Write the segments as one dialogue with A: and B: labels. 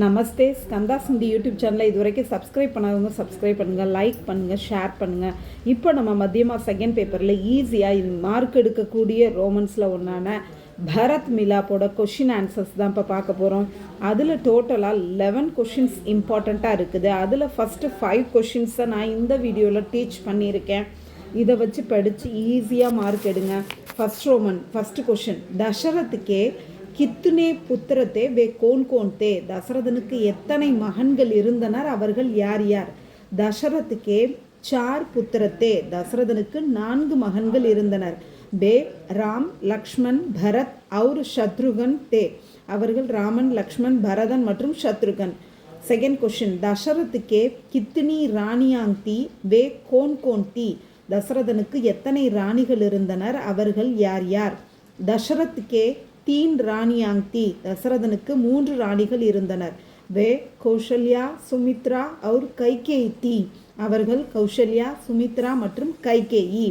A: நமஸ்தே ஸ்கந்தா சிந்தி யூடியூப் சேனலை இது வரைக்கும் சப்ஸ்கிரைப் பண்ணாதவங்க சப்ஸ்கிரைப் பண்ணுங்கள், லைக் பண்ணுங்கள், ஷேர் பண்ணுங்கள். இப்போ நம்ம மத்தியமா செகண்ட் பேப்பரில் ஈஸியாக மார்க் எடுக்கக்கூடிய ரோமன்ஸில் ஒன்றான பரத் மிலாப்போட கொஷின் ஆன்சர்ஸ் தான் இப்போ பார்க்க போகிறோம். அதில் டோட்டலாக 11 கொஷின்ஸ் இம்பார்ட்டண்ட்டாக இருக்குது. அதில் ஃபஸ்ட்டு 5 கொஷின்ஸை நான் இந்த வீடியோவில் டீச் பண்ணியிருக்கேன். இதை வச்சு படித்து ஈஸியாக மார்க் எடுங்க. ஃபஸ்ட்டு கொஷின், தசரத்துக்கே கித்துனே புத்திரத்தே வே கோன் கோன்தே, தசரதனுக்கு எத்தனை மகன்கள் இருந்தனர், அவர்கள் யார் யார்? தசரத்துக்கே சார் புத்திரத்தே, தசரதனுக்கு 4 மகன்கள் இருந்தனர். பே ராம் லக்ஷ்மண் பரத் அவுர் சத்ருகன் தே, அவர்கள் ராமன், லக்ஷ்மண், பரதன் மற்றும் சத்ருகன். செகண்ட் கொஷின், தசரத்துக்கே கித்னி ராணியாங்தி வே கோன் கோன்தி, தசரதனுக்கு எத்தனை ராணிகள் இருந்தனர், அவர்கள் யார் யார்? தசரத்துக்கே 3 ராணியாங்தி, தசரதனுக்கு 3 ராணிகள் இருந்தனர். வே கௌசல்யா சுமித்ரா और கைகேயி, அவர்கள் கௌசல்யா, சுமித்ரா மற்றும் கைகேயி.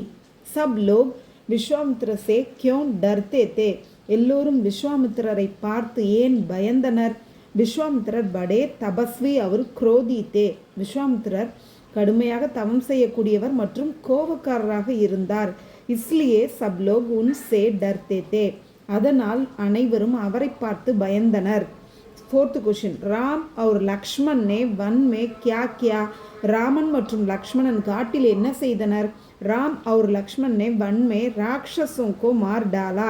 A: சப் லோக் விஸ்வாமித்ர சே கியோன் டர்தே தே, எல்லோரும் விஸ்வாமித்திரரை பார்த்து ஏன் பயந்தனர்? விஸ்வாமித்திரர் படே தபஸ்வி அவர் குரோதி தே, விஸ்வாமித்திரர் கடுமையாக தவம் செய்யக்கூடியவர் மற்றும் கோபக்காரராக இருந்தார். இஸ்லியே சப் லோக் உன் சே டர்தே தே, அதனால் அனைவரும் அவரை பார்த்து பயந்தனர். ஃபோர்த்து கொஷின், ராம் और लक्ष्मण ने वन में क्या किया, ராமன் மற்றும் லக்ஷ்மணன் காட்டில் என்ன செய்தனர்? ராம் और लक्ष्मण ने वन में राक्षसों को मार डाला,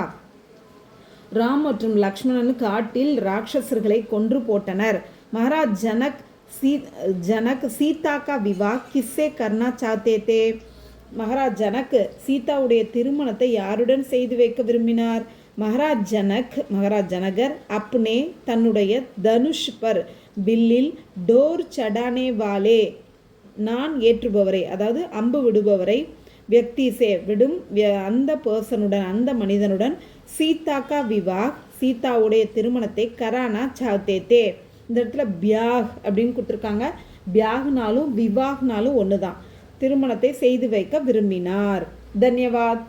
A: ராம் மற்றும் லக்ஷ்மணன் காட்டில் ராட்சசர்களை கொன்று போட்டனர். மகாராஜ் ஜனக் சீதா கா விவாஹ் கிஸ்ஸே கர்னா சாத்தே தே, மகாராஜ் ஜனக் சீதாவுடைய திருமணத்தை யாருடன் செய்து வைக்க விரும்பினார்? மகாராஜ் ஜனகர் அப்னே தன்னுடைய தனுஷ் பர் பில்லில் டோர் சடானே வாலே, நான் ஏற்றுபவரை, அதாவது அம்பு விடுபவரை, வியக்திசே விடும் அந்த பர்சனுடன், அந்த மனிதனுடன், சீதா கா விவாஹ் சீதாவுடைய திருமணத்தை கரானா சாத்தே தே. இந்த இடத்துல பியாக் அப்படின்னு கொடுத்துருக்காங்க. பியாக்னாலும் விவாஹ்னாலும் ஒன்று தான். திருமணத்தை செய்து வைக்க விரும்பினார். தன்யவாத்.